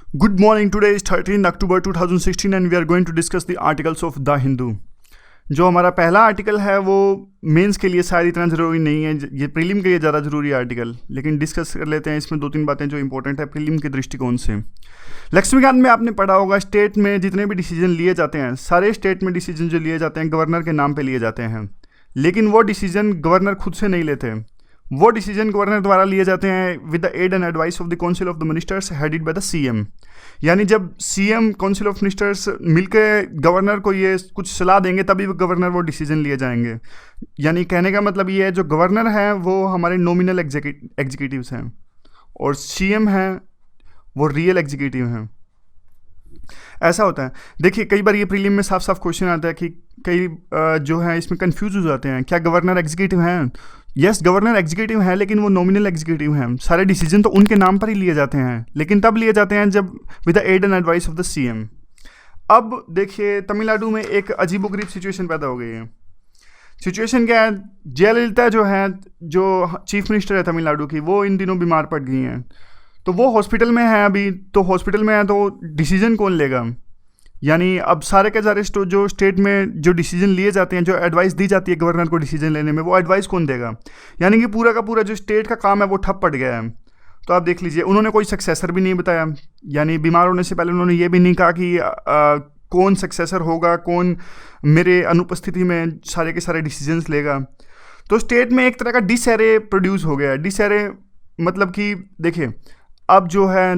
Good morning. Today is 13 October 2016 and we are going to discuss the articles of The Hindu. जो हमारा पहला article है वो mains के लिए शायद इतना ज़रूरी नहीं है, ये प्रीलिम के लिए ज़्यादा ज़रूरी है आर्टिकल, लेकिन डिस्कस कर लेते हैं इसमें दो तीन बातें जो इंपॉर्टेंट है प्रीलिम के दृष्टिकोण से। लक्ष्मीकांत में आपने पढ़ा होगा स्टेट में जितने भी डिसीजन लिए जाते हैं, सारे स्टेट में डिसीजन जो लिए जाते हैं गवर्नर के नाम पे लिए जाते हैं, लेकिन वो डिसीजन गवर्नर खुद से नहीं लेते। वो डिसीजन गवर्नर द्वारा लिए जाते हैं with the aid and advice of the council of the ministers headed by the CM. यानी जब सीएम काउंसिल ऑफ मिनिस्टर्स मिलकर गवर्नर को ये कुछ सलाह देंगे तभी गवर्नर वो डिसीजन लिए जाएंगे। यानी कहने का मतलब ये है जो गवर्नर हैं वो हमारे नॉमिनल एग्जीक्यूटिव्स हैं और सीएम हैं वो रियल एग्जीक्यूटिव हैं। ऐसा होता है। देखिए कई बार ये प्रीलिम में साफ साफ क्वेश्चन आता है कि कई जो है इसमें कंफ्यूज हो जाते हैं, क्या गवर्नर एग्जीक्यूटिव हैं? यस, गवर्नर एग्जीक्यूटिव हैं, लेकिन वो नॉमिनल एग्जीक्यूटिव हैं। सारे डिसीजन तो उनके नाम पर ही लिए जाते हैं, लेकिन तब लिए जाते हैं जब with the aid and advice of the CM. अब देखिए तमिलनाडु में एक अजीबोगरीब सिचुएशन पैदा हो गई है। सिचुएशन क्या है, जयललिता जो है, जो चीफ मिनिस्टर है तमिलनाडु की, वो इन दिनों बीमार पड़ गई हैं। तो वो हॉस्पिटल में है अभी, तो हॉस्पिटल में है तो डिसीजन कौन लेगा? यानी अब सारे के सारे जो स्टेट में जो डिसीजन लिए जाते हैं, जो एडवाइस दी जाती है गवर्नर को डिसीजन लेने में, वो एडवाइस कौन देगा? यानी कि पूरा का पूरा जो स्टेट का काम है वो ठप पड़ गया है। तो आप देख लीजिए, उन्होंने कोई सक्सेसर भी नहीं बताया। यानी बीमार होने से पहले उन्होंने ये भी नहीं कहा कि कौन सक्सेसर होगा, कौन मेरे अनुपस्थिति में सारे के सारे डिसीजंस लेगा। तो स्टेट में एक तरह का डिसएरे प्रोड्यूस हो गया। डिसएरे मतलब कि देखिए अब जो है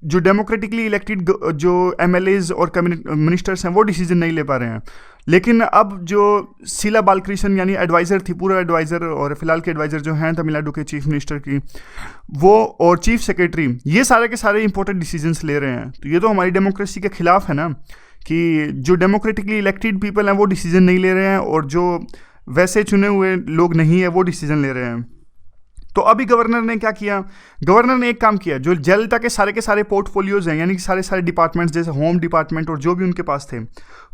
जो डेमोक्रेटिकली इलेक्टेड जो एमएलएज और कैबिनेट मिनिस्टर्स हैं वो डिसीजन नहीं ले पा रहे हैं, लेकिन अब जो शीला बालकृष्णन यानी एडवाइज़र थी, पूरा एडवाइज़र और फिलहाल के एडवाइज़र जो हैं तमिलनाडु के चीफ मिनिस्टर की, वो और चीफ सेक्रेटरी, ये सारे के सारे इंपॉर्टेंट डिसीजंस ले रहे हैं। तो ये तो हमारी डेमोक्रेसी के खिलाफ है ना, कि जो डेमोक्रेटिकली इलेक्टेड पीपल हैं वो डिसीजन नहीं ले रहे हैं और जो वैसे चुने हुए लोग नहीं है वो डिसीजन ले रहे हैं। तो अभी गवर्नर ने क्या किया? गवर्नर ने एक काम किया, जो जयललिता के सारे पोर्टफोलियोज हैं, यानी कि सारे डिपार्टमेंट्स जैसे होम डिपार्टमेंट और जो भी उनके पास थे,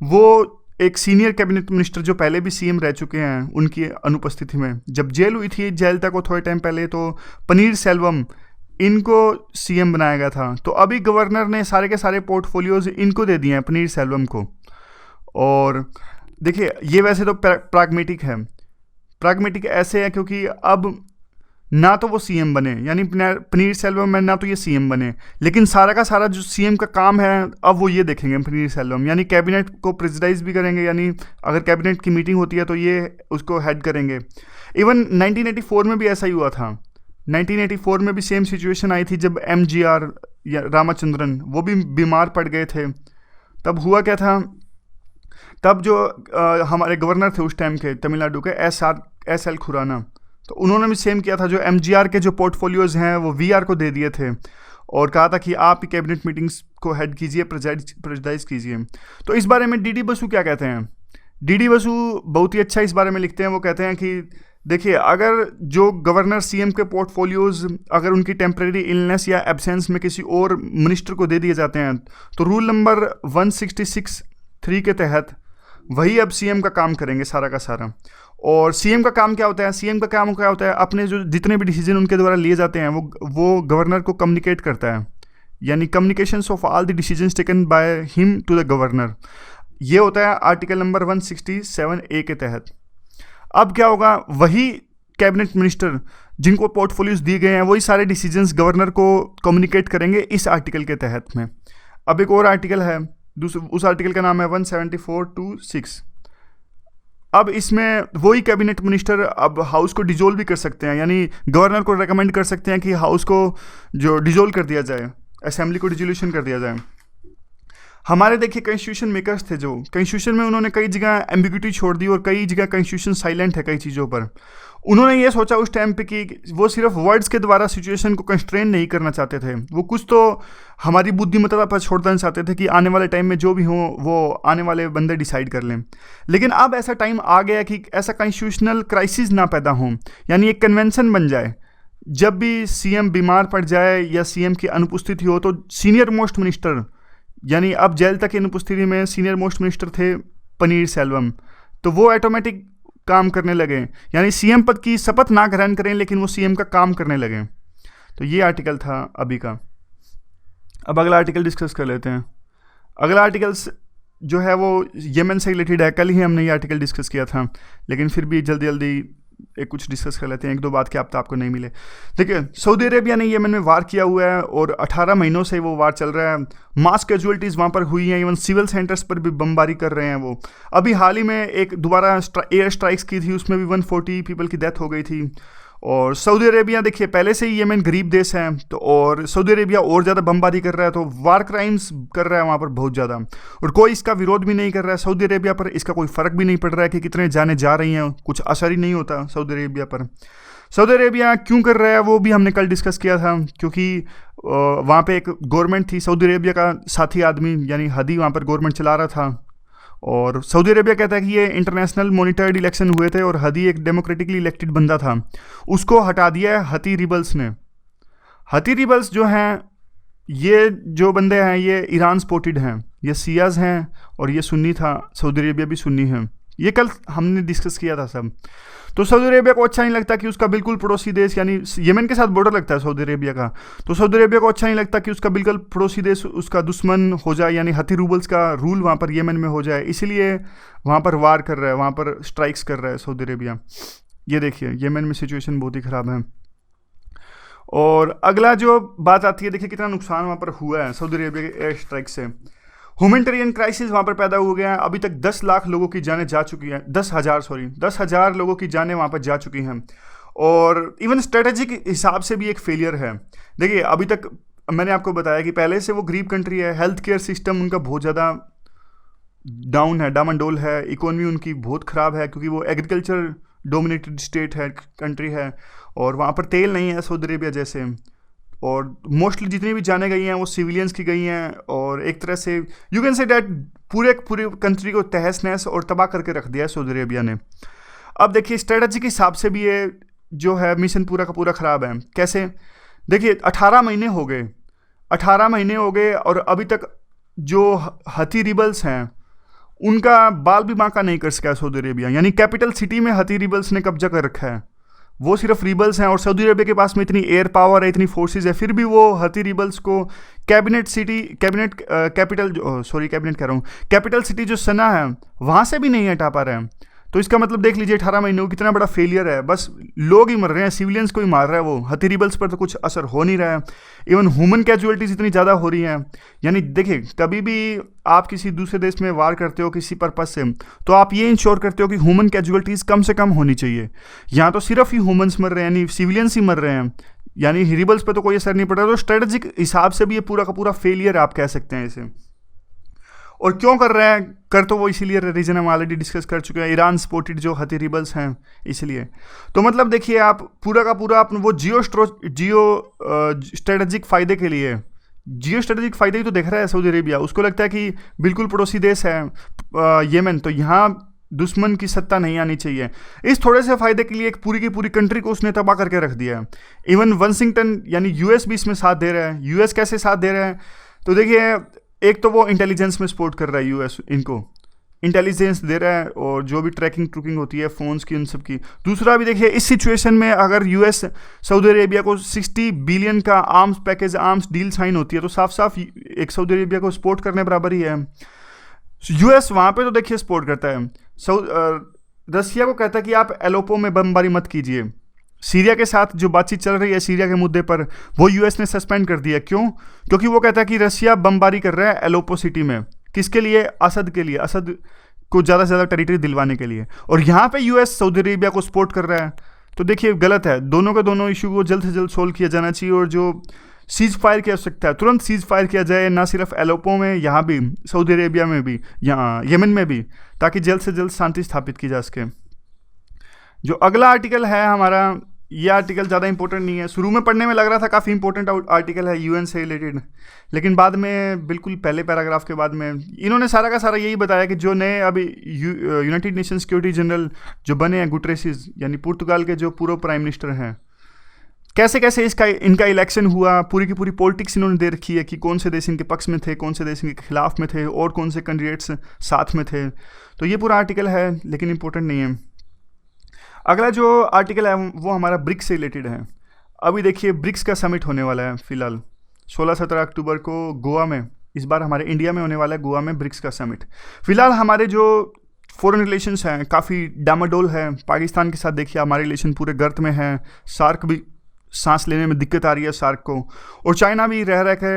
वो एक सीनियर कैबिनेट मिनिस्टर जो पहले भी सीएम रह चुके हैं उनकी अनुपस्थिति में, जब जेल हुई थी जयललिता को थोड़े टाइम पहले, तो पनीर सेल्वम इनको सीएम बनाया गया था। तो अभी गवर्नर ने सारे के सारे पोर्टफोलियोज इनको दे दिए हैं, पनीर सेल्वम को। और देखिए ये वैसे तो प्राग्मेटिक है। प्राग्मेटिक ऐसे है क्योंकि अब ना तो वो सीएम बने, यानी पनीर सेल्वम में ना तो ये सीएम बने, लेकिन सारा का सारा जो सीएम का काम है अब वो ये देखेंगे पनीर सेल्वम, यानी कैबिनेट को प्रेसिडाइज भी करेंगे। यानी अगर कैबिनेट की मीटिंग होती है तो ये उसको हेड करेंगे। इवन 1984 में भी ऐसा ही हुआ था। 1984 में भी सेम सिचुएशन आई थी जब एमजीआर या रामाचंद्रन वो भी बीमार पड़ गए थे। तब हुआ क्या था, तब जो हमारे गवर्नर थे उस टाइम के तमिलनाडु के एस एल खुराना, तो उन्होंने भी सेम किया था। जो एमजीआर के जो पोर्टफोलियोज हैं वो वीआर को दे दिए थे और कहा था कि आप ही कैबिनेट मीटिंग्स को हेड कीजिए, प्रेसिडाइज कीजिए। तो इस बारे में डीडी बसु क्या कहते हैं? डीडी बसु बहुत ही अच्छा इस बारे में लिखते हैं। वो कहते हैं कि देखिए अगर जो गवर्नर सीएम के पोर्टफोलियोज अगर उनकी टेम्परेरी इलनेस या एब्सेंस में किसी और मिनिस्टर को दे दिए जाते हैं तो रूल नंबर 166(3) के तहत वही अब सीएम का काम करेंगे सारा का सारा। और सीएम का काम क्या होता है? सीएम का काम क्या होता है? अपने जो जितने भी डिसीजन उनके द्वारा लिए जाते हैं वो गवर्नर को कम्युनिकेट करता है, यानी communications of all the decisions taken by him to the governor. ये होता है आर्टिकल नंबर 167(a) के तहत। अब क्या होगा, वही कैबिनेट मिनिस्टर जिनको पोर्टफोलियोज दिए गए हैं वही सारे डिसीजंस गवर्नर को कम्युनिकेट करेंगे इस आर्टिकल के तहत में। अब एक और आर्टिकल है, उस आर्टिकल का नाम है 174(2)(6). अब इसमें वही कैबिनेट मिनिस्टर अब हाउस को डिजोल्व भी कर सकते हैं, यानी गवर्नर को रेकमेंड कर सकते हैं कि हाउस को जो डिजोल्व कर दिया जाए, असेंबली को डिजोल्यूशन कर दिया जाए। हमारे देखिए कॉन्स्टिट्यूशन मेकर्स थे, जो कॉन्स्टिट्यूशन में उन्होंने कई जगह एम्बिग्यूटी छोड़ दी और कई जगह कॉन्स्टिट्यूशन साइलेंट है कई चीज़ों पर। उन्होंने ये सोचा उस टाइम पे कि वो सिर्फ वर्ड्स के द्वारा सिचुएशन को कंस्ट्रेन नहीं करना चाहते थे, वो कुछ तो हमारी बुद्धिमत्ता पर छोड़ देना चाहते थे कि आने वाले टाइम में जो भी हो वो आने वाले बंदे डिसाइड कर लें। लेकिन अब ऐसा टाइम आ गया कि ऐसा कॉन्स्टिट्यूशनल क्राइसिस ना पैदा हो, यानी एक कन्वेंशन बन जाए। जब भी सीएम बीमार पड़ जाए या सीएम की अनुपस्थिति हो तो सीनियर मोस्ट मिनिस्टर, यानी अब जयललिता की अनुपस्थिति में सीनियर मोस्ट मिनिस्टर थे पनीर सेल्वम, तो वो ऑटोमेटिक काम करने लगे, यानी सीएम पद की शपथ ना ग्रहण करें लेकिन वो सीएम का काम करने लगे। तो ये आर्टिकल था अभी का। अब अगला आर्टिकल डिस्कस कर लेते हैं। अगला आर्टिकल जो है वो यमन से रिलेटेड है। कल ही हमने ये आर्टिकल डिस्कस किया था, लेकिन फिर भी जल्दी जल्दी एक कुछ डिस्कस कर लेते हैं, एक दो बात क्या आपको नहीं मिले। देखिए, सऊदी अरेबिया ने यमन में वार किया हुआ है और 18 महीनों से वो वार चल रहा है। मास कैजुअलिटीज़ वहाँ पर हुई हैं, इवन सिविल सेंटर्स पर भी बमबारी कर रहे हैं वो। अभी हाल ही में एक दोबारा एयर स्ट्राइक्स की थी, उसमें भी 140 पीपल की डेथ हो गई थी। और सऊदी अरेबिया देखिए पहले से ही यमन गरीब देश है, तो और सऊदी अरेबिया और ज़्यादा बमबारी कर रहा है, तो वार क्राइम्स कर रहा है वहाँ पर बहुत ज़्यादा, और कोई इसका विरोध भी नहीं कर रहा है। सऊदी अरेबिया पर इसका कोई फ़र्क भी नहीं पड़ रहा है कि कितने जाने जा रही हैं, कुछ असर ही नहीं होता सऊदी अरेबिया पर। सऊदी अरेबिया क्यों कर रहा है वो भी हमने कल डिस्कस किया था, क्योंकि वहाँ पे एक गवर्नमेंट थी, सऊदी अरेबिया का साथी आदमी यानी हदी वहाँ पर गवर्नमेंट चला रहा था। और सऊदी अरेबिया कहता है कि ये इंटरनेशनल मॉनिटर्ड इलेक्शन हुए थे और हदी एक डेमोक्रेटिकली इलेक्टेड बंदा था, उसको हटा दिया है हती रिबल्स ने। हती रिबल्स जो हैं, ये जो बंदे हैं ये ईरान सपोर्टेड हैं, ये सियाज हैं और ये सुन्नी था, सऊदी अरेबिया भी सुन्नी है। ये कल हमने डिस्कस किया था सब। तो सऊदी अरेबिया को अच्छा नहीं लगता कि उसका बिल्कुल पड़ोसी देश यानी यमन के साथ बॉर्डर लगता है सऊदी अरेबिया का, तो सऊदी अरेबिया को अच्छा नहीं लगता कि उसका बिल्कुल पड़ोसी देश उसका दुश्मन हो जाए, यानी हती रूबल्स का रूल वहाँ पर यमन में हो जाए, इसलिए वहाँ पर वार कर रहा है, वहाँ पर स्ट्राइक्स कर रहा है सऊदी अरेबिया। ये देखिए यमन में सिचुएशन बहुत ही ख़राब है। और अगला जो बात आती है, देखिए कितना नुकसान वहाँ पर हुआ है सऊदी अरेबिया के एयर स्ट्राइक से। ह्यूमैनिटेरियन क्राइसिस वहाँ पर पैदा हो गया है। अभी तक 10 लाख लोगों की जानें जा चुकी हैं, 10,000 लोगों की जानें वहाँ पर जा चुकी हैं। और इवन स्ट्रेटेजिक हिसाब से भी एक फेलियर है। देखिए अभी तक मैंने आपको बताया कि पहले से वो गरीब कंट्री है, हेल्थ केयर सिस्टम उनका बहुत ज़्यादा डाउन है, डामाडोल है, इकोनॉमी उनकी बहुत ख़राब है, क्योंकि वो एग्रीकल्चर डोमिनेटेड स्टेट है, कंट्री है, और वहाँ पर तेल नहीं है सऊदी अरेबिया जैसे। और मोस्टली जितनी भी जाने गई हैं वो सिविलियंस की गई हैं, और एक तरह से यू कैन से डैट पूरे कंट्री को तहस नहस और तबाह करके रख दिया है सऊदी अरेबिया ने। अब देखिए स्ट्रेटजी के हिसाब से भी ये जो है मिशन पूरा का पूरा ख़राब है। कैसे? देखिए 18 महीने हो गए, 18 महीने हो गए और अभी तक जो हती रिबल्स हैं उनका बाल भी बांका नहीं कर सका सऊदी अरेबिया, यानी कैपिटल सिटी में हती रिबल्स ने कब्जा कर रखा है। वो सिर्फ रिबल्स हैं और सऊदी अरेबिया के पास में इतनी एयर पावर है, इतनी फोर्सेस है, फिर भी वो हती रिबल्स को कैपिटल सिटी जो सना है वहाँ से भी नहीं हटा पा रहे हैं। तो इसका मतलब देख लीजिए 18 महीनों कितना बड़ा फेलियर है। बस लोग ही मर रहे हैं, सिविलियंस को ही मार रहा है वो, हती रिबल्स पर तो कुछ असर हो नहीं रहा है। इवन ह्यूमन कैजुअलिटीज़ इतनी ज़्यादा हो रही हैं। यानी देखिए कभी भी आप किसी दूसरे देश में वार करते हो किसी पर्पज से, तो आप ये इंश्योर करते हो कि ह्यूमन कैजुअलिटीज़ कम से कम होनी चाहिए। यहाँ तो सिर्फ ही ह्यूमन्स मर रहे हैं, यानी सिविलियंस ही मर रहे हैं, यानी रिबल्स पर तो कोई असर नहीं पड़ रहा। तो स्ट्रेटेजिक हिसाब से भी ये पूरा का पूरा फेलियर आप कह सकते हैं इसे। और क्यों कर रहे हैं? कर तो वो इसीलिए रीजन हम ऑलरेडी डिस्कस कर चुके हैं, ईरान सपोर्टेड जो हती रिबल्स हैं इसलिए। तो मतलब देखिए आप पूरा का पूरा अपने वो जियो स्ट्रेटेजिक फ़ायदे के लिए, जियो स्ट्रेटेजिक फ़ायदे ही तो देख रहा है सऊदी अरेबिया। उसको लगता है कि बिल्कुल पड़ोसी देश है यमन, तो यहाँ दुश्मन की सत्ता नहीं आनी चाहिए। इस थोड़े से फ़ायदे के लिए एक पूरी की पूरी कंट्री को उसने तबाह करके रख दिया है। इवन वाशिंगटन यानी यूएस भी इसमें साथ दे रहा है। यूएस कैसे साथ दे रहा है? तो देखिए एक तो वो इंटेलिजेंस में सपोर्ट कर रहा है यूएस, इनको इंटेलिजेंस दे रहा है और जो भी ट्रैकिंग ट्रुकिंग होती है फ़ोन्स की उन सब की। दूसरा भी देखिए इस सिचुएशन में अगर यूएस सऊदी अरेबिया को 60 बिलियन का arms package, arms deal sign होती है, तो साफ साफ एक सऊदी अरेबिया को सपोर्ट करने बराबर ही है। यूएस वहाँ पे तो देखिए सपोर्ट करता है, रसिया को कहता है कि आप एलोपो में बमबारी मत कीजिए। सीरिया के साथ जो बातचीत चल रही है सीरिया के मुद्दे पर, वो यूएस ने सस्पेंड कर दिया। क्यों? क्योंकि वो कहता है कि रसिया बमबारी कर रहा है एलोपो सिटी में, किसके लिए? असद के लिए, असद को ज़्यादा से ज़्यादा टेरिटरी दिलवाने के लिए। और यहाँ पे यूएस सऊदी अरेबिया को सपोर्ट कर रहा है, तो देखिए गलत है। दोनों के दोनों इशू को जल्द से जल्द सोल्व किया जाना चाहिए, और जो सीज फायर की आवश्यकता है तुरंत सीज फायर किया जाए, ना सिर्फ एलोपो में, यहाँ भी सऊदी अरेबिया में भी, यहाँ यमन में भी, ताकि जल्द से जल्द शांति स्थापित की जा सके। जो अगला आर्टिकल है हमारा, ये आर्टिकल ज़्यादा इंपॉर्टेंट नहीं है। शुरू में पढ़ने में लग रहा था काफ़ी इंपॉर्टेंट आर्टिकल है यूएन से रिलेटेड, लेकिन बाद में बिल्कुल पहले पैराग्राफ के बाद में इन्होंने सारा का सारा यही बताया कि जो नए अभी यूनाइटेड नेशन सिक्योरिटी जनरल जो बने हैं गुटरेसिस, यानी पुर्तगाल के जो पूर्व प्राइम मिनिस्टर हैं, कैसे कैसे इनका इलेक्शन हुआ, पूरी की पूरी पॉलिटिक्स इन्होंने दे रखी है कि कौन से देश इनके पक्ष में थे, कौन से देश इनके खिलाफ में थे, और कौन से कैंडिडेट्स साथ में थे। तो ये पूरा आर्टिकल है, लेकिन इंपॉर्टेंट नहीं है। अगला जो आर्टिकल है वो हमारा ब्रिक्स से रिलेटेड है। अभी देखिए ब्रिक्स का समिट होने वाला है फिलहाल, 16-17 अक्टूबर को गोवा में, इस बार हमारे इंडिया में होने वाला है गोवा में ब्रिक्स का समिट। फिलहाल हमारे जो फॉरेन रिलेशंस हैं काफ़ी डामाडोल है। पाकिस्तान के साथ देखिए हमारे रिलेशन पूरे गर्त में हैं, सार्क भी सांस लेने में दिक्कत आ रही है सार्क को, और चाइना भी रह रह के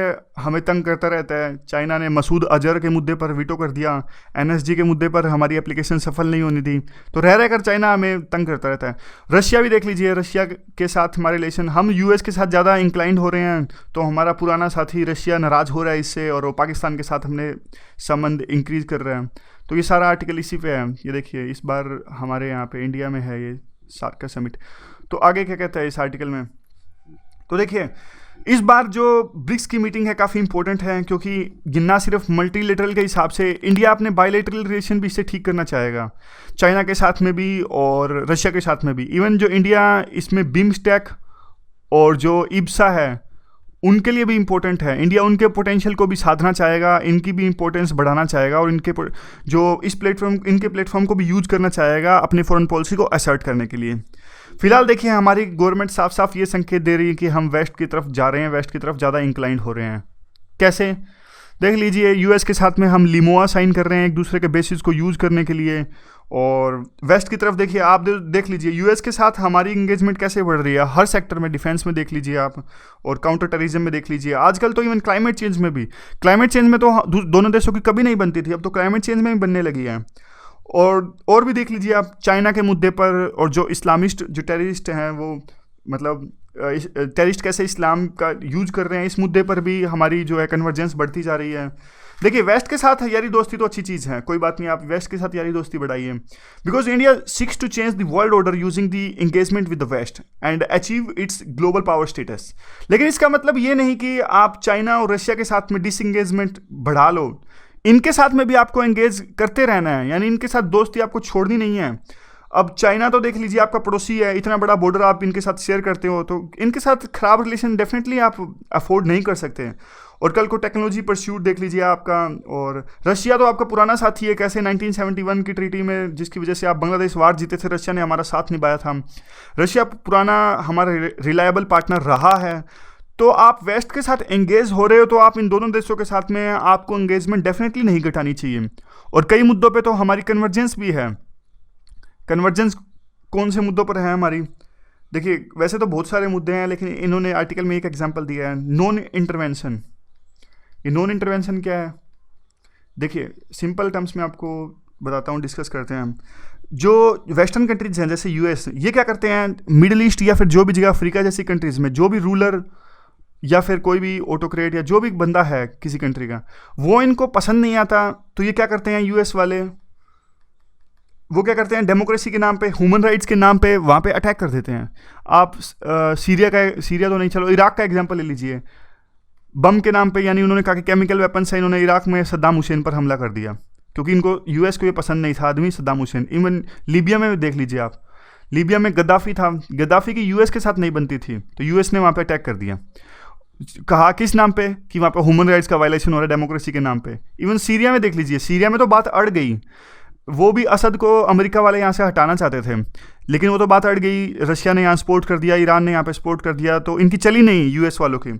हमें तंग करता रहता है। चाइना ने मसूद अजहर के मुद्दे पर वीटो कर दिया, एनएसजी के मुद्दे पर हमारी एप्लीकेशन सफल नहीं होनी थी, तो रह रह कर चाइना हमें तंग करता रहता है। रशिया भी देख लीजिए, रशिया के साथ हमारे रिलेशन, हम यूएस के साथ ज़्यादा इंक्लाइंड हो रहे हैं, तो हमारा पुराना साथी रशिया नाराज़ हो रहा है इससे, और वो पाकिस्तान के साथ हमने संबंध इंक्रीज़ कर रहे हैं। तो ये सारा आर्टिकल इसी पे है। ये देखिए इस बार हमारे यहाँ पे इंडिया में है ये सार्क का समिट। तो आगे क्या कहता है इस आर्टिकल में, तो देखिए इस बार जो ब्रिक्स की मीटिंग है काफ़ी इंपॉर्टेंट है, क्योंकि ना सिर्फ मल्टीलेटरल के हिसाब से इंडिया अपने बायलेटरल रिलेशन भी इससे ठीक करना चाहेगा, चाइना के साथ में भी और रशिया के साथ में भी। इवन जो इंडिया इसमें बिम्स्टेक और जो इब्सा है उनके लिए भी इम्पोर्टेंट है। इंडिया उनके पोटेंशियल को भी साधना चाहेगा, इनकी भी इंपॉर्टेंस बढ़ाना चाहेगा, और इनके जो इस प्लेटफॉर्म को भी यूज करना चाहेगा अपनी फॉरेन पॉलिसी को असर्ट करने के लिए। फिलहाल देखिए हमारी गवर्नमेंट साफ साफ ये संकेत दे रही है कि हम वेस्ट की तरफ जा रहे हैं, वेस्ट की तरफ ज़्यादा इंक्लाइंड हो रहे हैं। कैसे, देख लीजिए यूएस के साथ में हम लिमोआ साइन कर रहे हैं एक दूसरे के बेसिस को यूज़ करने के लिए, और वेस्ट की तरफ देखिए आप देख लीजिए यूएस के साथ हमारी इंगेजमेंट कैसे बढ़ रही है हर सेक्टर में, डिफेंस में देख लीजिए आप, और काउंटर टेररिज्म में देख लीजिए। आजकल तो इवन क्लाइमेट चेंज में भी, क्लाइमेट चेंज में तो दोनों देशों की कभी नहीं बनती थी, अब तो क्लाइमेट चेंज में भी बनने लगी है। और भी देख लीजिए आप चाइना के मुद्दे पर, और जो इस्लामिस्ट जो टेररिस्ट हैं वो मतलब टेररिस्ट कैसे इस्लाम का यूज कर रहे हैं, इस मुद्दे पर भी हमारी जो है कन्वर्जेंस बढ़ती जा रही है। देखिए वेस्ट के साथ यारी दोस्ती तो अच्छी चीज़ है, कोई बात नहीं, आप वेस्ट के साथ यारी दोस्ती बढ़ाइए, because India seeks to change the world order using the engagement with the west and achieve its global power status. लेकिन इसका मतलब ये नहीं कि आप चाइना और रशिया के साथ में डिसएंगेजमेंट बढ़ा लो, इनके साथ में भी आपको एंगेज करते रहना है, यानी इनके साथ दोस्ती आपको छोड़नी नहीं है। अब चाइना तो देख लीजिए आपका पड़ोसी है, इतना बड़ा बॉर्डर आप इनके साथ शेयर करते हो, तो इनके साथ खराब रिलेशन डेफिनेटली आप अफोर्ड नहीं कर सकते। और कल को टेक्नोलॉजी परस्यूट देख लीजिए आपका, और रशिया तो आपका पुराना साथी है, कैसे 1971 की ट्रीटी में जिसकी वजह से आप बांग्लादेश वार जीते थे, रशिया ने हमारा साथ निभाया था। रशिया पुराना हमारा रिलायबल पार्टनर रहा है। तो आप वेस्ट के साथ एंगेज हो रहे हो, तो आप इन दोनों देशों के साथ में आपको एंगेजमेंट डेफिनेटली नहीं घटानी चाहिए। और कई मुद्दों पे तो हमारी कन्वर्जेंस भी है। कन्वर्जेंस कौन से मुद्दों पर है हमारी, देखिए वैसे तो बहुत सारे मुद्दे हैं, लेकिन इन्होंने आर्टिकल में एक एग्जांपल दिया है, नॉन इंटरवेंशन। ये नॉन इंटरवेंशन क्या है, देखिए सिंपल टर्म्स में आपको बताता हूँ, डिस्कस करते हैं हम। जो वेस्टर्न कंट्रीज हैं जैसे यूएस, ये क्या करते हैं मिडिल ईस्ट या फिर जो भी जगह अफ्रीका जैसी कंट्रीज़ में जो भी रूलर या फिर कोई भी ऑटोक्रेट या जो भी बंदा है किसी कंट्री का, वो इनको पसंद नहीं आता, तो ये क्या करते हैं यूएस वाले, वो क्या करते हैं डेमोक्रेसी के नाम पे, ह्यूमन राइट्स के नाम पे वहाँ पे अटैक कर देते हैं। आप सीरिया तो नहीं, चलो इराक का एग्जांपल ले लीजिए, बम के नाम पे, यानी उन्होंने कहा कि केमिकल वेपन से इन्होंने इराक में सद्दाम हुसैन पर हमला कर दिया, क्योंकि इनको यूएस को ये पसंद नहीं था आदमी सद्दाम हुसैन। इवन लीबिया में देख लीजिए आप, लीबिया में गद्दाफी था, गद्दाफी की यूएस के साथ नहीं बनती थी, तो यूएस ने वहाँ पे अटैक कर दिया। कहा किस नाम पे कि वहाँ पे ह्यूमन राइट्स का वायलेशन हो रहा है डेमोक्रेसी के नाम पे। इवन सीरिया में देख लीजिए, सीरिया में तो बात अड़ गई, वो भी असद को अमेरिका वाले यहाँ से हटाना चाहते थे, लेकिन वो तो बात अड़ गई, रशिया ने यहाँ सपोर्ट कर दिया, ईरान ने यहाँ पे सपोर्ट कर दिया, तो इनकी चली नहीं यूएस वालों की।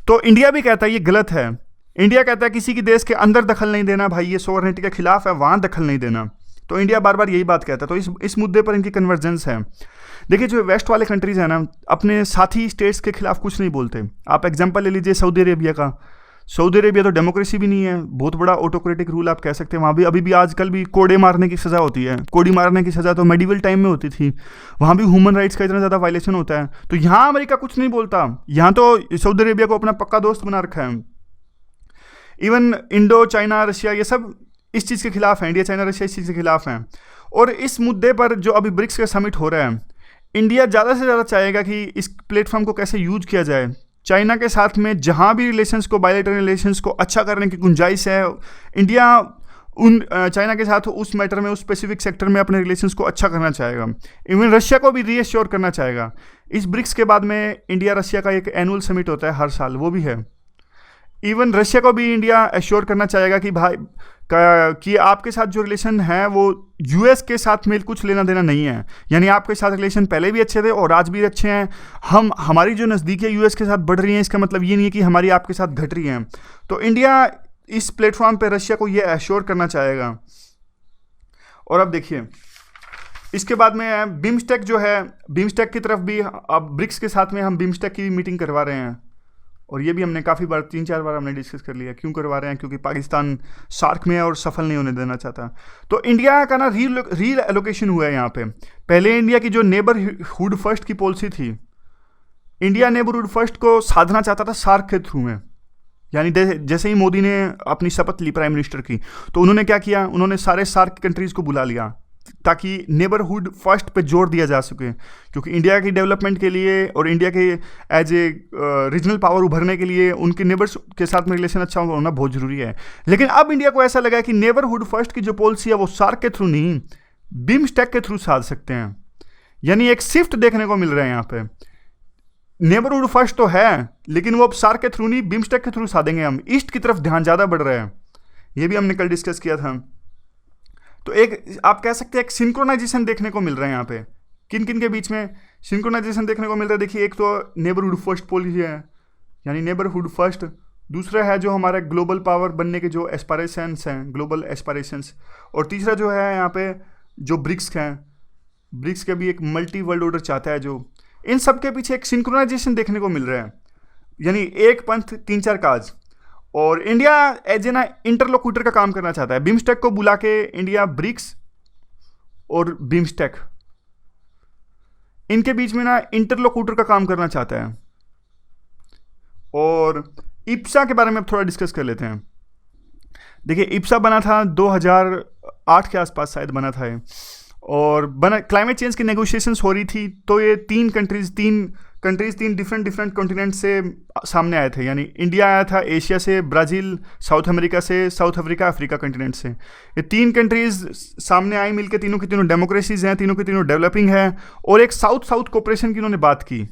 तो इंडिया भी कहता है ये गलत है, इंडिया कहता है किसी की देश के अंदर दखल नहीं देना भाई, ये सोवरेनिटी के खिलाफ है, वहाँ दखल नहीं देना। तो इंडिया बार बार यही बात कहता है, तो इस मुद्दे पर इनकी कन्वर्जेंस है। देखिए जो वेस्ट वाले कंट्रीज़ हैं ना, अपने साथी स्टेट्स के खिलाफ कुछ नहीं बोलते। आप एग्जांपल ले लीजिए सऊदी अरेबिया का, सऊदी अरेबिया तो डेमोक्रेसी भी नहीं है, बहुत बड़ा ऑटोक्रेटिक रूल आप कह सकते हैं। वहाँ भी अभी भी आजकल भी कोड़े मारने की सज़ा होती है, कोड़ी मारने की सज़ा तो मेडिवल टाइम में होती थी, वहाँ भी ह्यूमन राइट्स का इतना ज़्यादा वायलेशन होता है। तो यहाँ अमेरिका कुछ नहीं बोलता, यहाँ तो सऊदी अरेबिया को अपना पक्का दोस्त बना रखा है। इवन इंडो चाइना रशिया ये सब इस चीज़ के खिलाफ हैं, इंडिया चाइना रशिया इस चीज़ के खिलाफ हैं। और इस मुद्दे पर जो अभी ब्रिक्स का समिट हो रहा है, इंडिया ज़्यादा से ज़्यादा चाहेगा कि इस प्लेटफॉर्म को कैसे यूज किया जाए। चाइना के साथ में जहाँ भी रिलेशंस को, बायलैटरल रिलेशंस को अच्छा करने की गुंजाइश है, इंडिया चाइना के साथ उस मैटर में, उस स्पेसिफिक सेक्टर में अपने रिलेशंस को अच्छा करना चाहेगा। इवन रशिया को भी रीएश्योर करना चाहेगा। इस ब्रिक्स के बाद में इंडिया रशिया का एक एनुअल समिट होता है हर साल, वो भी है। इवन रशिया को भी इंडिया एश्योर करना चाहेगा कि भाई कि आपके साथ जो रिलेशन है वो यूएस के साथ में कुछ लेना देना नहीं है, यानी आपके साथ रिलेशन पहले भी अच्छे थे और आज भी अच्छे हैं। हमारी जो नज़दीकी यूएस के साथ बढ़ रही हैं, इसका मतलब ये नहीं है कि हमारी आपके साथ घट रही हैं। तो इंडिया इस प्लेटफॉर्म पे रशिया को ये एश्योर करना चाहेगा। और अब देखिए इसके बाद में बिम्स्टेक जो है, बिम्स्टेक की तरफ भी अब ब्रिक्स के साथ में हम बिम्स्टेक की मीटिंग करवा रहे हैं, और ये भी हमने काफ़ी बार 3-4 बार हमने डिस्कस कर लिया। क्यों करवा रहे हैं? क्योंकि पाकिस्तान सार्क में है और सफल नहीं होने देना चाहता। तो इंडिया का ना रील एलोकेशन हुआ है यहाँ पे। पहले इंडिया की जो नेबरहुड फर्स्ट की पॉलिसी थी, इंडिया नेबरहुड फर्स्ट को साधना चाहता था सार्क के थ्रू में, यानी जैसे ही मोदी ने अपनी शपथ ली प्राइम मिनिस्टर की, तो उन्होंने क्या किया, उन्होंने सारे सार्क कंट्रीज़ को बुला लिया ताकि नेबरहुड फर्स्ट पे जोर दिया जा सके। क्योंकि इंडिया की डेवलपमेंट के लिए और इंडिया के एज ए रीजनल पावर उभरने के लिए उनके नेबर्स के साथ में रिलेशन अच्छा होना बहुत ज़रूरी है। लेकिन अब इंडिया को ऐसा लगा कि नेबरहुड फर्स्ट की जो पॉलिसी है वो सार्क के थ्रू नहीं, बिम्स्टेक के थ्रू साध सकते हैं। यानी एक शिफ्ट देखने को मिल रहा है यहाँ पे। नेबरहुड फर्स्ट तो है, लेकिन वो अब सार्क के थ्रू नहीं, बिम्स्टेक के थ्रू साधेंगे हम। ईस्ट की तरफ ध्यान ज़्यादा बढ़ रहा है, ये भी हमने कल डिस्कस किया था। तो एक आप कह सकते हैं एक सिंक्रोनाइजेशन देखने को मिल रहा है यहाँ पे। किन किन के बीच में सिंक्रोनाइजेशन देखने को मिल रहा है? देखिए, एक तो नेबरहुड फर्स्ट पॉलिसी है, यानी नेबरहुड फर्स्ट। दूसरा है जो हमारा ग्लोबल पावर बनने के जो एस्पायरेशंस हैं, ग्लोबल एस्पायरेशंस। और तीसरा जो है यहाँ पे जो ब्रिक्स हैं, ब्रिक्स का भी एक मल्टी वर्ल्ड ऑर्डर चाहता है। जो इन सब के पीछे एक सिंक्रोनाइजेशन देखने को मिल रहा है, यानी एक पंथ 3-4 काज। और इंडिया एज ए ना इंटरलोक्यूटर का काम करना चाहता है। बिम्स्टेक को बुला के इंडिया ब्रिक्स और बिम्स्टेक इनके बीच में ना इंटरलोक्यूटर का काम करना चाहता है। और इप्सा के बारे में अब थोड़ा डिस्कस कर लेते हैं। देखिए, इप्सा बना था 2008 के आसपास शायद बना था ये, और क्लाइमेट चेंज की नेगोशिएशंस हो रही थी। तो ये तीन डिफरेंट कॉन्टिनेंट से सामने आए थे। यानी इंडिया आया था एशिया से, ब्राज़ील साउथ अमेरिका से, साउथ अफ्रीका अफ्रीका कॉन्टिनेंट से। ये 3 कंट्रीज़ सामने आई मिलकर, तीनों की तीनों डेमोक्रेसीज हैं, तीनों की तीनों डेवलपिंग है। और एक साउथ साउथ कोऑपरेशन की उन्होंने बात की,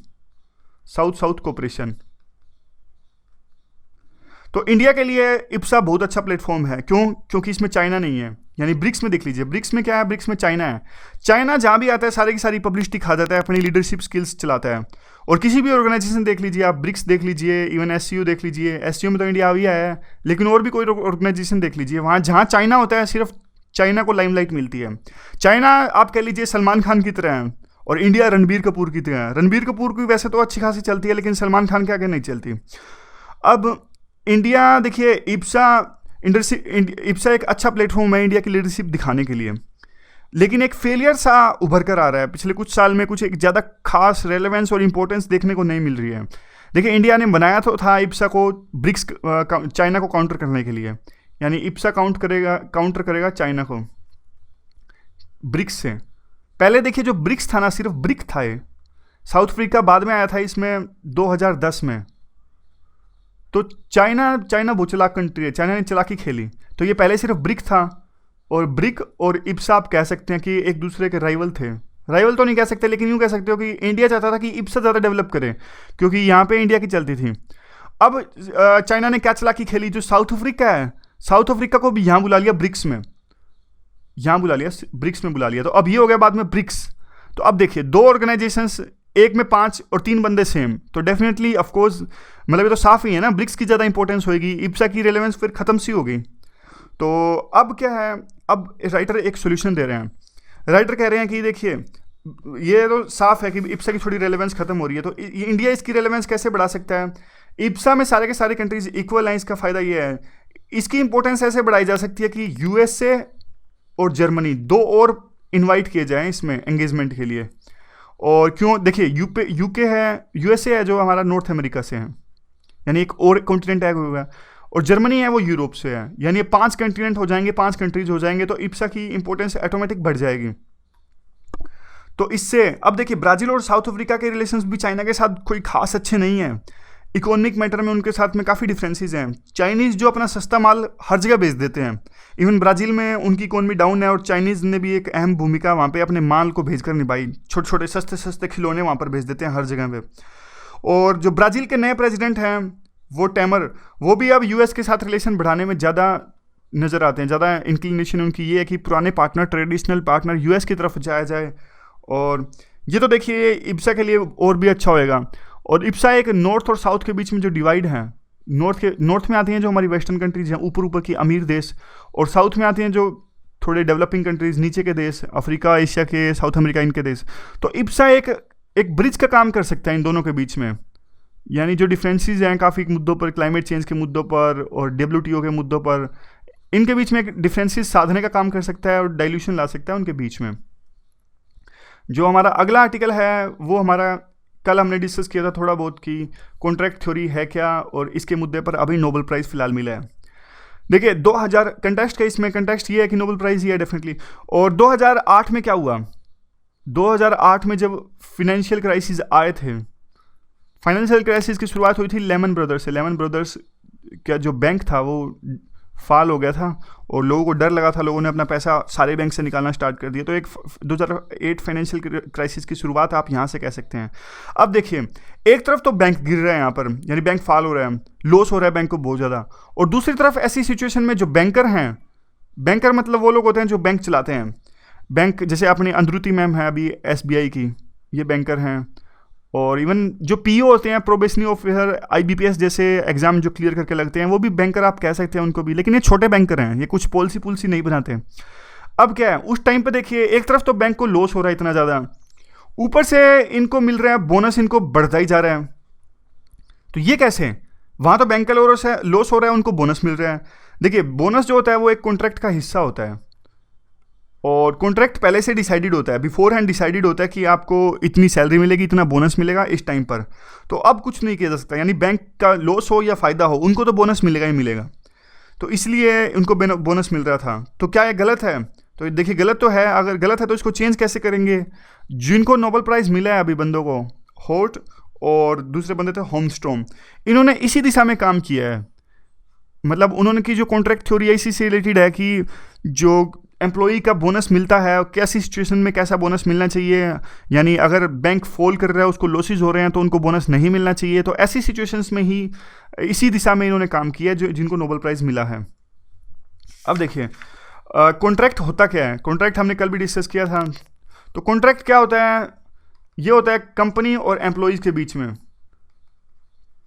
साउथ साउथ कोऑपरेशन। तो इंडिया के लिए इप्सा बहुत अच्छा प्लेटफॉर्म है। क्यों? क्योंकि इसमें चाइना नहीं है। यानी ब्रिक्स में देख लीजिए, ब्रिक्स में क्या है? ब्रिक्स में चाइना है। चाइना जहाँ भी आता है सारी की सारी पब्लिसिटी खा जाता है, अपनी लीडरशिप स्किल्स चलाता है। और किसी भी ऑर्गेनाइजेशन देख लीजिए आप, ब्रिक्स देख लीजिए, इवन एससीओ देख लीजिए। एससीओ में तो इंडिया अभी आया है, लेकिन और भी कोई ऑर्गेनाइजेशन देख लीजिए, वहाँ जहाँ चाइना होता है सिर्फ चाइना को लाइमलाइट मिलती है। चाइना आप कह लीजिए सलमान खान की तरह है, और इंडिया रणबीर कपूर की तरह है। रणबीर कपूर की वैसे तो अच्छी खासी चलती है, लेकिन सलमान खान के आगे नहीं चलती। अब इंडिया देखिए, इप्सा एक अच्छा प्लेटफॉर्म है इंडिया की लीडरशिप दिखाने के लिए, लेकिन एक फेलियर सा उभर कर आ रहा है। पिछले कुछ साल में कुछ एक ज़्यादा खास रेलेवेंस और इंपॉर्टेंस देखने को नहीं मिल रही है। देखिए, इंडिया ने बनाया तो था इप्सा को ब्रिक्स चाइना को काउंटर करने के लिए, यानी इप्सा काउंटर करेगा चाइना को ब्रिक्स से। पहले देखिए जो ब्रिक्स था ना, सिर्फ ब्रिक था ये। साउथ अफ्रीका बाद में आया था इसमें 2010 में। तो चाइना बहुत चालाक कंट्री है, चाइना ने चालाकी खेली। तो ये पहले सिर्फ ब्रिक था, और ब्रिक और इप्सा आप कह सकते हैं कि एक दूसरे के राइवल थे। राइवल तो नहीं कह सकते, लेकिन यूँ कह सकते हो कि इंडिया चाहता था कि इप्सा ज़्यादा डेवलप करे, क्योंकि यहाँ पे इंडिया की चलती थी। अब चाइना ने क्या चालाकी खेली, जो साउथ अफ्रीका है, साउथ अफ्रीका को भी यहाँ बुला लिया ब्रिक्स में, यहाँ बुला लिया, ब्रिक्स में बुला लिया। तो अब ये हो गया बाद में ब्रिक्स। तो अब देखिए, 2 ऑर्गेनाइजेशंस, एक में 5 और 3 बंदे सेम, तो डेफिनेटली ऑफकोर्स मतलब ये तो साफ ही है ना, ब्रिक्स की ज़्यादा इंपॉर्टेंस होगी, इप्सा की रेलेवेंस फिर ख़त्म सी होगी। तो अब क्या है, अब राइटर एक सोल्यूशन दे रहे हैं। राइटर कह रहे हैं कि देखिए, ये तो साफ है कि इप्सा की थोड़ी रेलेवेंस खत्म हो रही है, तो इंडिया इसकी रेलेवेंस कैसे बढ़ा सकता है? इप्सा में सारे के सारे कंट्रीज इक्वल हैं। इसका फ़ायदा ये है, इसकी इंपॉर्टेंस ऐसे बढ़ाई जा सकती है कि यूएसए और जर्मनी 2 और इन्वाइट किए जाएँ इसमें एंगेजमेंट के लिए। और क्यों? देखिए, यूके है, यूएसए है जो हमारा नॉर्थ अमेरिका से है, यानी एक और कॉन्टिनेंट है होगा, और जर्मनी है वो यूरोप से है। यानी ये 5 कॉन्टिनेंट हो जाएंगे, 5 कंट्रीज हो जाएंगे, तो इप्सा की इंपॉर्टेंस ऑटोमेटिक बढ़ जाएगी। तो इससे अब देखिए, ब्राज़ील और साउथ अफ्रीका के रिलेशंस भी चाइना के साथ कोई खास अच्छे नहीं हैं। इकोनॉमिक मैटर में उनके साथ में काफ़ी डिफरेंसेस हैं। चाइनीज़ जो अपना सस्ता माल हर जगह बेच देते हैं, इवन ब्राज़ील में उनकी इकोनॉमी डाउन है, और चाइनीज़ ने भी एक अहम भूमिका वहाँ पे अपने माल को भेजकर निभाई। छोटे छोटे सस्ते खिलौने वहाँ पर भेज देते हैं हर जगह पे। और जो ब्राज़ील के नए प्रेसिडेंट हैं, वो टैमर, वो भी अब यूएस के साथ रिलेशन बढ़ाने में ज़्यादा नज़र आते हैं, ज़्यादा इंक्लिनेशन उनकी ये है कि पुराने पार्टनर, ट्रेडिशनल पार्टनर यूएस की तरफ जाया जाए। और ये तो देखिए इप्सा के लिए और भी अच्छा होएगा। और इप्सा एक नॉर्थ और साउथ के बीच में जो डिवाइड है, नॉर्थ में आती हैं जो हमारी वेस्टर्न कंट्रीज हैं, ऊपर ऊपर की अमीर देश, और साउथ में आती हैं जो थोड़े डेवलपिंग कंट्रीज, नीचे के देश, अफ्रीका, एशिया के, साउथ अमेरिका, इनके देश। तो इप्सा एक ब्रिज का काम कर सकता है इन दोनों के बीच में, यानी जो डिफरेंसेस हैं काफ़ी मुद्दों पर, क्लाइमेट चेंज के मुद्दों पर और डब्ल्यूटीओ के मुद्दों पर, इनके बीच में एक डिफरेंसेस साधने का काम कर सकता है और डाइल्यूशन ला सकता है उनके बीच में। जो हमारा अगला आर्टिकल है वो हमारा कल हमने डिस्कस किया था थोड़ा बहुत कि कॉन्ट्रैक्ट थ्योरी है क्या, और इसके मुद्दे पर अभी नोबेल प्राइज़ फिलहाल मिला है। देखिए 2000 कंटेक्स्ट का, इसमें कंटेक्स्ट ये है कि नोबेल प्राइज़ ये है डेफिनेटली। और 2008 में क्या हुआ, 2008 में जब फाइनेंशियल क्राइसिस आए थे, फाइनेंशियल क्राइसिस की शुरुआत हुई थी लेमन ब्रदर्स से। लेमन ब्रदर्स का जो बैंक था वो फाल हो गया था और लोगों को डर लगा था, लोगों ने अपना पैसा सारे बैंक से निकालना स्टार्ट कर दिया। तो एक 2008 फाइनेंशियल क्राइसिस की शुरुआत आप यहाँ से कह सकते हैं। अब देखिए एक तरफ तो बैंक गिर रहा है यहाँ पर, यानी बैंक फाल हो रहा है, लॉस हो रहा है बैंक को बहुत ज़्यादा, और दूसरी तरफ ऐसी सिचुएशन में जो बैंकर हैं, बैंकर मतलब वो लोग होते हैं जो बैंक चलाते हैं, बैंक जैसे अपनी अंद्रुति मैम है अभी एसबीआई की, ये बैंकर हैं। और इवन जो पीओ होते हैं, प्रोबेशनरी ऑफिसर, आईबीपीएस जैसे एग्जाम जो क्लियर करके लगते हैं, वो भी बैंकर आप कह सकते हैं उनको भी, लेकिन ये छोटे बैंकर हैं, ये कुछ पॉलिसी नहीं बनाते। अब क्या है, उस टाइम पे देखिए एक तरफ तो बैंक को लॉस हो रहा है इतना ज़्यादा, ऊपर से इनको मिल रहा है बोनस, इनको बढ़ता ही जा रहा है। तो ये कैसे, वहाँ तो बैंक का लॉस हो रहा है, उनको बोनस मिल रहा है। देखिए बोनस जो होता है वो एक कॉन्ट्रैक्ट का हिस्सा होता है, और कॉन्ट्रैक्ट पहले से डिसाइडेड होता है, बिफोर हैंड डिसाइडेड होता है कि आपको इतनी सैलरी मिलेगी, इतना बोनस मिलेगा इस टाइम पर। तो अब कुछ नहीं किया जा सकता, यानी बैंक का लॉस हो या फ़ायदा हो, उनको तो बोनस मिलेगा ही मिलेगा। तो इसलिए उनको बोनस मिल रहा था। तो क्या ये गलत है? तो देखिए गलत तो है, अगर गलत है तो इसको चेंज कैसे करेंगे? जिनको नोबेल प्राइज़ मिला है अभी बंदों को, होर्ट और दूसरे बंदे थे होमस्ट्रोम, इन्होंने इसी दिशा में काम किया है। मतलब उन्होंने की जो कॉन्ट्रैक्ट थ्योरी है इसी से रिलेटेड है कि जो एम्प्लॉई का बोनस मिलता है, कैसी सिचुएशन में कैसा बोनस मिलना चाहिए, यानी अगर बैंक फॉल कर रहा है, उसको लॉसेज हो रहे हैं, तो उनको बोनस नहीं मिलना चाहिए। तो ऐसी सिचुएशंस में ही इसी दिशा में इन्होंने काम किया जो जिनको नोबेल प्राइज़ मिला है। अब देखिए कॉन्ट्रैक्ट होता क्या है, कॉन्ट्रैक्ट हमने कल भी डिस्कस किया था। तो कॉन्ट्रैक्ट क्या होता है, ये होता है कंपनी और एम्प्लॉयज़ के बीच में,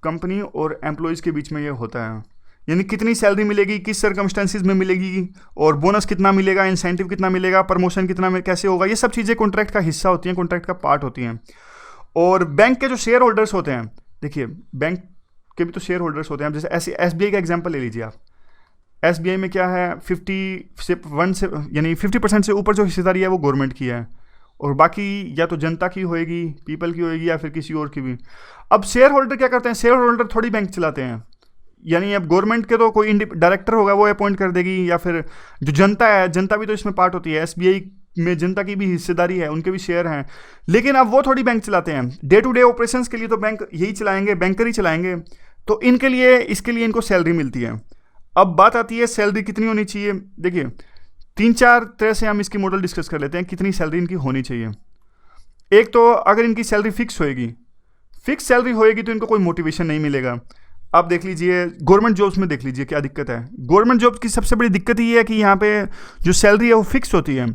कंपनी और एम्प्लॉयज़ के बीच में ये होता है, यानी कितनी सैलरी मिलेगी, किस सर्कमस्टेंसेस में मिलेगी, और बोनस कितना मिलेगा, इंसेंटिव कितना मिलेगा, प्रमोशन कितना कैसे होगा, ये सब चीज़ें कॉन्ट्रैक्ट का हिस्सा होती हैं, कॉन्ट्रैक्ट का पार्ट होती हैं। और बैंक के जो शेयर होल्डर्स होते हैं, देखिए बैंक के भी तो शेयर होल्डर्स होते हैं। जैसे ऐसे एसबीआई का एग्जांपल ले लीजिए आप, एसबीआई में क्या है, 50% से ऊपर जो हिस्सेदारी है वो गवर्नमेंट की है, और बाकी या तो जनता की होएगी, पीपल की होएगी, या फिर किसी और की भी। अब शेयर होल्डर क्या करते हैं, शेयर होल्डर थोड़ी बैंक चलाते हैं, यानी अब गवर्नमेंट के तो कोई डायरेक्टर होगा वो अपॉइंट कर देगी, या फिर जो जनता है, जनता भी तो इसमें पार्ट होती है, एसबीआई में जनता की भी हिस्सेदारी है, उनके भी शेयर हैं। लेकिन अब वो थोड़ी बैंक चलाते हैं, डे टू डे ऑपरेशंस के लिए तो बैंक यही चलाएंगे, बैंकर ही चलाएंगे। तो इनके लिए, इसके लिए इनको सैलरी मिलती है। अब बात आती है सैलरी कितनी होनी चाहिए। देखिए 3-4 तरह से हम इसकी मॉडल डिस्कस कर लेते हैं, कितनी सैलरी इनकी होनी चाहिए। एक तो अगर इनकी सैलरी फिक्स होएगी, फिक्स सैलरी होएगी तो इनको कोई मोटिवेशन नहीं मिलेगा। आप देख लीजिए गवर्नमेंट जॉब्स में, देख लीजिए क्या दिक्कत है। गवर्नमेंट जॉब्स की सबसे बड़ी दिक्कत ये है कि यहाँ पे जो सैलरी है वो फिक्स होती है,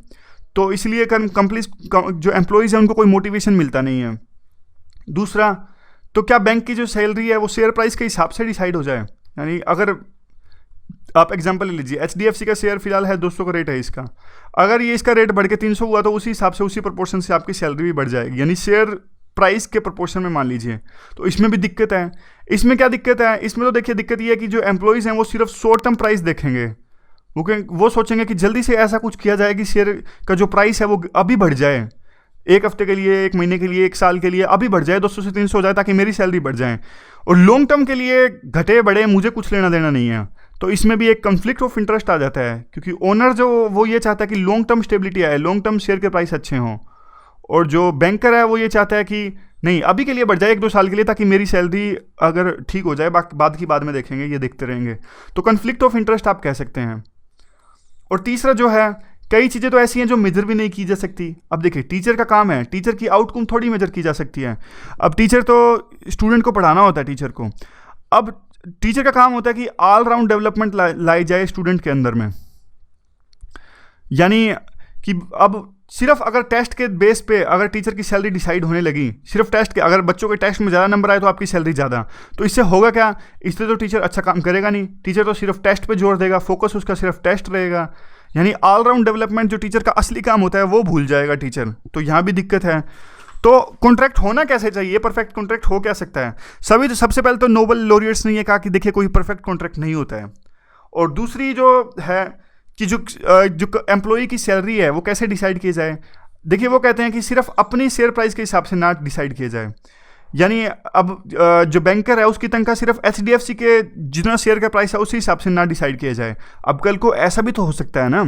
तो इसलिए कंपनीज जो एम्प्लॉयज़ हैं उनको कोई मोटिवेशन मिलता नहीं है। दूसरा, तो क्या बैंक की जो सैलरी है वो शेयर प्राइस के हिसाब से डिसाइड हो जाए, यानी अगर आप एग्जांपल ले लीजिए, एचडीएफसी का शेयर फिलहाल है 200 का रेट है इसका, अगर ये इसका रेट बढ़ के 300 हुआ तो उसी हिसाब से, उसी प्रोपोर्शन से आपकी सैलरी भी बढ़ जाएगी, यानी शेयर प्राइस के प्रोपोर्शन में मान लीजिए। तो इसमें भी दिक्कत है। इसमें क्या दिक्कत है, इसमें तो देखिए दिक्कत ये है कि जो एम्प्लॉयज़ हैं वो सिर्फ शॉर्ट टर्म प्राइस देखेंगे, वो सोचेंगे कि जल्दी से ऐसा कुछ किया जाए कि शेयर का जो प्राइस है वो अभी बढ़ जाए, 1 हफ्ते के लिए, 1 महीने के लिए, 1 साल के लिए अभी बढ़ जाए, 200 से 300 हो जाए, ताकि मेरी सैलरी बढ़ जाए। और लॉन्ग टर्म के लिए घटे बढ़े मुझे कुछ लेना देना नहीं है। तो इसमें भी एक कन्फ्लिक्ट ऑफ इंटरेस्ट आ जाता है, क्योंकि ओनर जो वो ये चाहता है कि लॉन्ग टर्म स्टेबिलिटी आए, लॉन्ग टर्म शेयर के प्राइस अच्छे हों, और जो बैंकर है वो ये चाहता है कि नहीं अभी के लिए बढ़ जाए 1-2 साल के लिए, ताकि मेरी सैलरी अगर ठीक हो जाए बाद की बाद में देखेंगे, ये देखते रहेंगे। तो कन्फ्लिक्ट ऑफ इंटरेस्ट आप कह सकते हैं। और तीसरा जो है, कई चीज़ें तो ऐसी हैं जो मेजर भी नहीं की जा सकती। अब देखिए टीचर का काम है, टीचर की आउटकम थोड़ी मेजर की जा सकती है। अब टीचर तो स्टूडेंट को पढ़ाना होता है टीचर को। अब टीचर का काम होता है कि ऑल राउंड डेवलपमेंट लाई जाए स्टूडेंट के अंदर में। यानी कि अब सिर्फ अगर टेस्ट के बेस पे अगर टीचर की सैलरी डिसाइड होने लगी, सिर्फ टेस्ट के, अगर बच्चों के टेस्ट में ज़्यादा नंबर आए तो आपकी सैलरी ज़्यादा, तो इससे होगा क्या? इससे तो टीचर अच्छा काम करेगा नहीं। टीचर तो सिर्फ टेस्ट पे जोर देगा, फोकस उसका सिर्फ टेस्ट रहेगा। यानी ऑल राउंड डेवलपमेंट जो टीचर का असली काम होता है वो भूल जाएगा टीचर। तो यहाँ भी दिक्कत है। तो कॉन्ट्रैक्ट होना कैसे चाहिए? परफेक्ट कॉन्ट्रैक्ट हो क्या सकता है? सबसे पहले तो नोबल लॉरियट्स ने ये कहा कि देखिए कोई परफेक्ट कॉन्ट्रैक्ट नहीं होता है। और दूसरी जो है कि जो एम्प्लॉई की सैलरी है वो कैसे डिसाइड की जाए? देखिए वो कहते हैं कि सिर्फ अपनी शेयर प्राइस के हिसाब से ना डिसाइड किया जाए। यानी अब जो बैंकर है उसकी तनख्वाह सिर्फ HDFC के जितना शेयर का प्राइस है उसी हिसाब से ना डिसाइड किया जाए। अब कल को ऐसा भी तो हो सकता है ना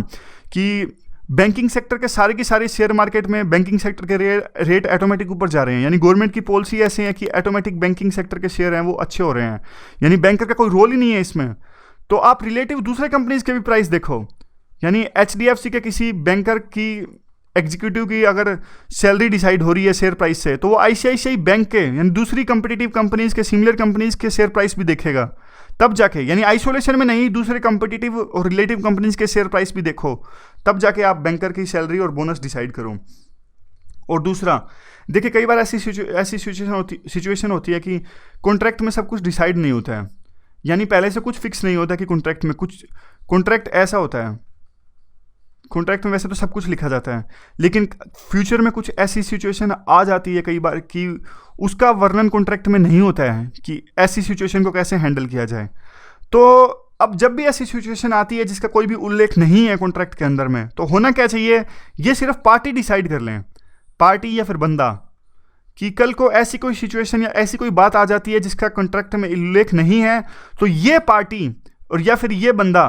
कि बैंकिंग सेक्टर के सारे की सारी शेयर मार्केट में बैंकिंग सेक्टर के रेट ऑटोमेटिक ऊपर जा रहे हैं। यानी गवर्नमेंट की पॉलिसी ऐसे है कि ऑटोमेटिक बैंकिंग सेक्टर के शेयर हैं वो अच्छे हो रहे हैं। यानी बैंकर का कोई रोल ही नहीं है इसमें। तो आप रिलेटिव दूसरे कंपनीज के भी प्राइस देखो। यानी HDFC के किसी बैंकर की एग्जीक्यूटिव की अगर सैलरी डिसाइड हो रही है शेयर प्राइस से, तो वो ICICI बैंक के यानी दूसरी कंपिटिटिव कंपनीज के, सिमिलर कंपनीज के शेयर प्राइस भी देखेगा तब जाके, यानी आइसोलेशन में नहीं, दूसरे कंपिटिटिव और रिलेटिव कंपनीज के शेयर प्राइस भी देखो, तब जाके आप बैंकर की सैलरी और बोनस डिसाइड करो। और दूसरा, देखिए कई बार ऐसी सिचुएशन होती है कि कॉन्ट्रैक्ट में सब कुछ डिसाइड नहीं होता है। यानी पहले से कुछ फिक्स नहीं होता कि कॉन्ट्रैक्ट में कुछ, कॉन्ट्रैक्ट ऐसा होता है, कॉन्ट्रैक्ट में वैसे तो सब कुछ लिखा जाता है, लेकिन फ्यूचर में कुछ ऐसी सिचुएशन आ जाती है कई बार कि उसका वर्णन कॉन्ट्रैक्ट में नहीं होता है कि ऐसी सिचुएशन को कैसे हैंडल किया जाए। तो अब जब भी ऐसी सिचुएशन आती है जिसका कोई भी उल्लेख नहीं है कॉन्ट्रैक्ट के अंदर में, तो होना क्या चाहिए? ये सिर्फ पार्टी डिसाइड कर लें, पार्टी या फिर बंदा, कि कल को ऐसी कोई सिचुएशन या ऐसी कोई बात आ जाती है जिसका कॉन्ट्रैक्ट में उल्लेख नहीं है, तो ये पार्टी और या फिर ये बंदा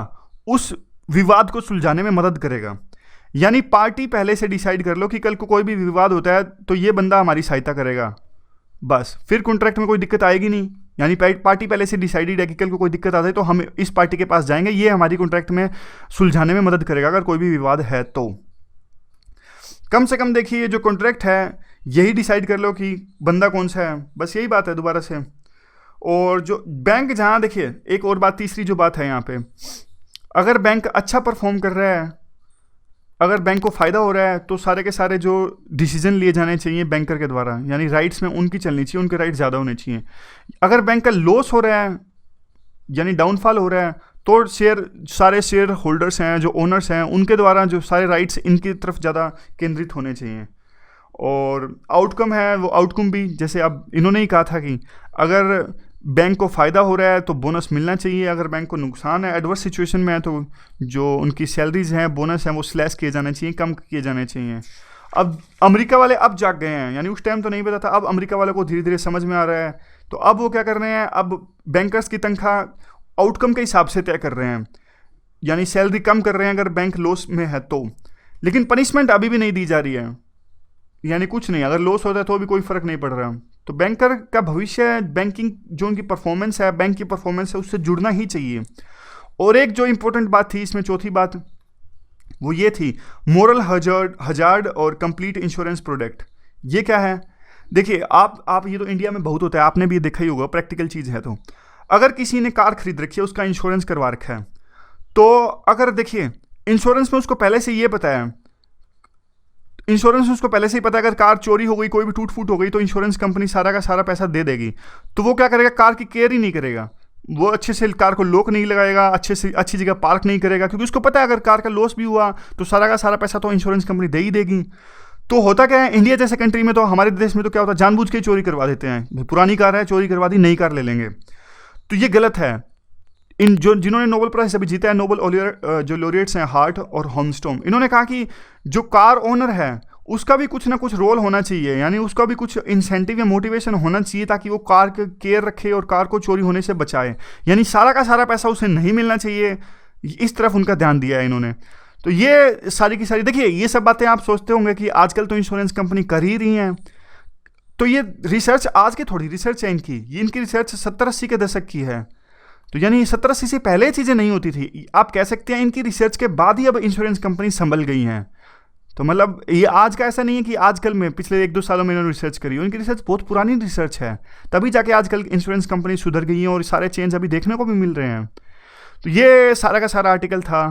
उस विवाद को सुलझाने में मदद करेगा। यानी पार्टी पहले से डिसाइड कर लो कि कल को कोई भी विवाद होता है तो ये बंदा हमारी सहायता करेगा, बस फिर कॉन्ट्रैक्ट में कोई दिक्कत आएगी नहीं। यानी पार्टी पहले से डिसाइडेड है कि कल को कोई दिक्कत आ जाए तो हम इस पार्टी के पास जाएंगे, ये हमारी कॉन्ट्रैक्ट में सुलझाने में मदद करेगा अगर कोई भी विवाद है तो। कम से कम देखिए जो कॉन्ट्रैक्ट है यही डिसाइड कर लो कि बंदा कौन सा है, बस यही बात है दोबारा से। और जो बैंक, जहाँ देखिए एक और बात, तीसरी जो बात है यहाँ पे, अगर बैंक अच्छा परफॉर्म कर रहा है, अगर बैंक को फ़ायदा हो रहा है, तो सारे के सारे जो डिसीजन लिए जाने चाहिए बैंकर के द्वारा, यानी राइट्स में उनकी चलनी चाहिए, उनके राइट्स ज़्यादा होने चाहिए। अगर बैंक का लॉस हो रहा है यानी डाउनफॉल हो रहा है, तो सारे शेयर होल्डर्स हैं, जो ओनर्स हैं, उनके द्वारा जो सारे राइट्स इनकी तरफ ज़्यादा केंद्रित होने चाहिए। और आउटकम है वो आउटकम भी, जैसे अब इन्होंने ही कहा था कि अगर बैंक को फ़ायदा हो रहा है तो बोनस मिलना चाहिए, अगर बैंक को नुकसान है, एडवर्स सिचुएशन में है, तो जो उनकी सैलरीज हैं, बोनस हैं, वो स्लैश किए जाने चाहिए, कम किए जाने चाहिए। अब अमेरिका वाले अब जाग गए हैं, यानी उस टाइम तो नहीं पता था, अब अमेरिका वाले को धीरे धीरे समझ में आ रहा है। तो अब वो क्या कर रहे हैं, अब बैंकर्स की तनख्वाह आउटकम के हिसाब से तय कर रहे हैं, यानी सैलरी कम कर रहे हैं अगर बैंक लॉस में है तो। लेकिन पनिशमेंट अभी भी नहीं दी जा रही है, यानी कुछ नहीं, अगर लॉस होता है तो भी कोई फ़र्क नहीं पड़ रहा। तो बैंकर का भविष्य, बैंकिंग जो उनकी परफॉर्मेंस है, बैंक की परफॉर्मेंस है, उससे जुड़ना ही चाहिए। और एक जो इंपॉर्टेंट बात थी इसमें, चौथी बात, वो ये थी मोरल हजार्ड और कंप्लीट इंश्योरेंस प्रोडक्ट। ये क्या है? देखिए आप ये तो इंडिया में बहुत होता है, आपने भी ये देखा ही होगा, प्रैक्टिकल चीज़ है। तो अगर किसी ने कार खरीद रखी है, उसका इंश्योरेंस करवा रखा है, तो अगर देखिए इंश्योरेंस में उसको पहले से ये पता है, इंश्योरेंस में उसको पहले से ही पता है अगर कार चोरी हो गई, कोई भी टूट फूट हो गई, तो इंश्योरेंस कंपनी सारा का सारा पैसा दे देगी। तो वो क्या करेगा, कार की केयर ही नहीं करेगा, वो अच्छे से कार को लॉक नहीं लगाएगा, अच्छे से अच्छी जगह पार्क नहीं करेगा, क्योंकि उसको पता है अगर कार का लॉस भी हुआ तो सारा का सारा पैसा तो इंश्योरेंस कंपनी दे ही देगी। तो होता क्या है, इंडिया जैसे कंट्री में, तो हमारे देश में तो क्या होता है, जानबूझ के चोरी करवा देते हैं, पुरानी कार है चोरी करवा दी, नई कार ले लेंगे। तो ये गलत है। जिन्होंने नोबेल प्राइज अभी जीता है, नोबेल जो लॉरिएट्स हैं, हार्ट और होमस्टॉर्म, इन्होंने कहा कि जो कार ओनर है उसका भी कुछ ना कुछ रोल होना चाहिए, यानी उसका भी कुछ इंसेंटिव या मोटिवेशन होना चाहिए ताकि वो कार के केयर रखे और कार को चोरी होने से बचाए। यानी सारा का सारा पैसा उसे नहीं मिलना चाहिए, इस तरफ उनका ध्यान दिया है इन्होंने। तो ये सारी की सारी, देखिए ये सब बातें आप सोचते होंगे कि आजकल तो इंश्योरेंस कंपनी कर ही रही हैं, तो ये रिसर्च आज की थोड़ी रिसर्च है इनकी रिसर्च 70-80 के दशक की है। तो यानी 70-80 से पहले चीज़ें नहीं होती थी। आप कह सकते हैं इनकी रिसर्च के बाद ही अब इंश्योरेंस कंपनी संभल गई हैं। तो मतलब ये आज का ऐसा नहीं है कि आजकल में पिछले 1-2 सालों में इन्होंने रिसर्च करी, उनकी रिसर्च बहुत पुरानी रिसर्च है, तभी जाके आजकल इंश्योरेंस कंपनी सुधर गई हैं और सारे चेंज अभी देखने को भी मिल रहे हैं। तो ये सारा का सारा आर्टिकल था।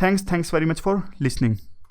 Thanks very much for listening.